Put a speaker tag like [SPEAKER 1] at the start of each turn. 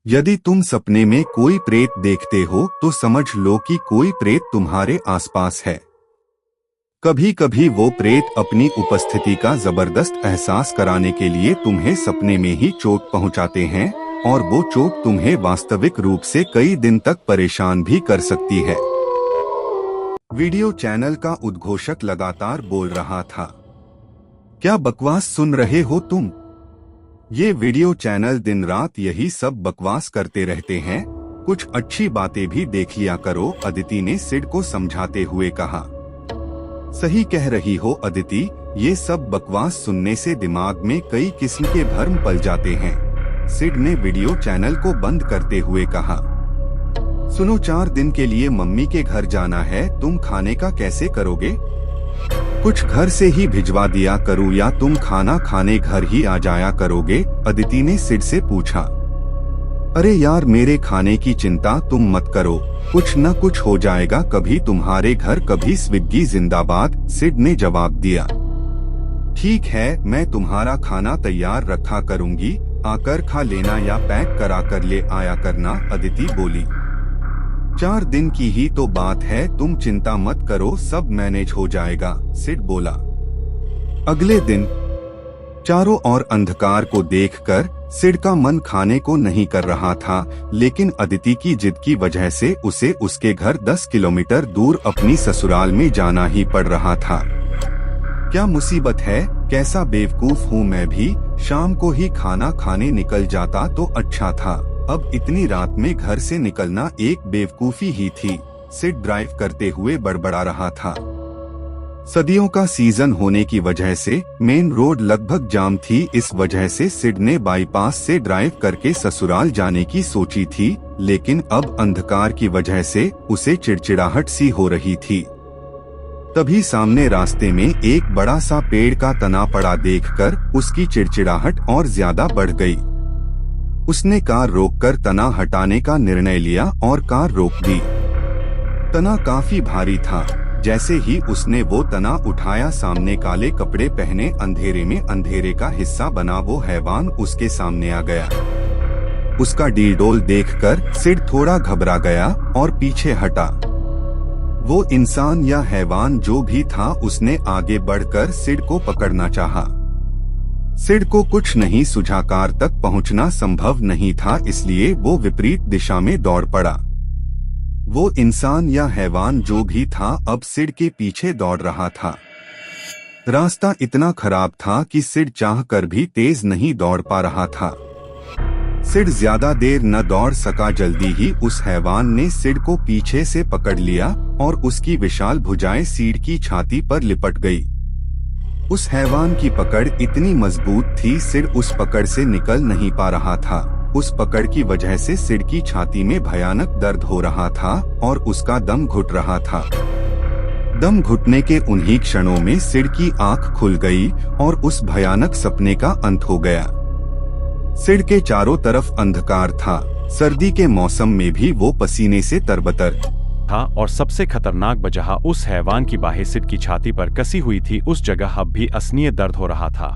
[SPEAKER 1] यदि तुम सपने में कोई प्रेत देखते हो तो समझ लो कि कोई प्रेत तुम्हारे आसपास है। कभी कभी वो प्रेत अपनी उपस्थिति का जबरदस्त एहसास कराने के लिए तुम्हें सपने में ही चोट पहुंचाते हैं और वो चोट तुम्हें वास्तविक रूप से कई दिन तक परेशान भी कर सकती है। वीडियो चैनल का उद्घोषक लगातार बोल रहा था, क्या बकवास सुन रहे हो तुम? ये वीडियो चैनल दिन रात यही सब बकवास करते रहते हैं, कुछ अच्छी बातें भी देख लिया करो, अदिति ने सिड को समझाते हुए कहा। सही कह रही हो अदिति, ये सब बकवास सुनने से दिमाग में कई किस्म के भ्रम पल जाते हैं, सिड ने वीडियो चैनल को बंद करते हुए कहा। सुनो, 4 दिन के लिए मम्मी के घर जाना है, तुम खाने का कैसे करोगे? कुछ घर से ही भिजवा दिया करूँ या तुम खाना खाने घर ही आ जाया करोगे? अदिति ने सिड से पूछा। अरे यार, मेरे खाने की चिंता तुम मत करो, कुछ न कुछ हो जाएगा, कभी तुम्हारे घर कभी स्विग्गी जिंदाबाद, सिड ने जवाब दिया। ठीक है, मैं तुम्हारा खाना तैयार रखा करूंगी, आकर खा लेना या पैक करा कर ले आया करना, अदिति बोली। 4 दिन की ही तो बात है, तुम चिंता मत करो, सब मैनेज हो जाएगा, सिड बोला। अगले दिन चारों ओर अंधकार को देखकर सिड का मन खाने को नहीं कर रहा था, लेकिन अदिति की जिद की वजह से उसे उसके घर 10 किलोमीटर दूर अपनी ससुराल में जाना ही पड़ रहा था। क्या मुसीबत है, कैसा बेवकूफ हूँ मैं भी, शाम को ही खाना खाने निकल जाता तो अच्छा था, अब इतनी रात में घर से निकलना एक बेवकूफी ही थी, सिड ड्राइव करते हुए बड़बड़ा रहा था। सर्दियों का सीजन होने की वजह से मेन रोड लगभग जाम थी, इस वजह से सिड ने बाईपास से ड्राइव करके ससुराल जाने की सोची थी, लेकिन अब अंधकार की वजह से उसे चिड़चिड़ाहट सी हो रही थी। तभी सामने रास्ते में एक बड़ा सा पेड़ का तना पड़ा देखकर उसकी चिड़चिड़ाहट और ज्यादा बढ़ गई। उसने कार रोककर तना हटाने का निर्णय लिया और कार रोक दी। तना काफी भारी था, जैसे ही उसने वो तना उठाया, सामने काले कपड़े पहने अंधेरे में अंधेरे का हिस्सा बना वो हैवान उसके सामने आ गया। उसका डीडोल देखकर सिड थोड़ा घबरा गया और पीछे हटा। वो इंसान या हैवान जो भी था, उसने आगे बढ़कर सिड को पकड़ना चाहा। सिड को कुछ नहीं सूझा, कार तक पहुंचना संभव नहीं था, इसलिए वो विपरीत दिशा में दौड़ पड़ा। वो इंसान या हैवान जो भी था अब सिड के पीछे दौड़ रहा था। रास्ता इतना खराब था कि सिड चाहकर भी तेज नहीं दौड़ पा रहा था। सिड ज्यादा देर न दौड़ सका, जल्दी ही उस हैवान ने सिड को पीछे से पकड़ लिया और उसकी विशाल भुजाएं सिड की छाती पर लिपट गई। उस हैवान की पकड़ इतनी मजबूत थी, सिड उस पकड़ से निकल नहीं पा रहा था। उस पकड़ की वजह से सिड की छाती में भयानक दर्द हो रहा था और उसका दम घुट रहा था। दम घुटने के उन्हीं क्षणों में सिड की आंख खुल गई और उस भयानक सपने का अंत हो गया। सिड के चारों तरफ अंधकार था, सर्दी के मौसम में भी वो पसीने से तरबतर
[SPEAKER 2] था और सबसे खतरनाक जहाँ उस हैवान की बाहें सिड की छाती पर कसी हुई थी, उस जगह अब भी असहनीय दर्द हो रहा था।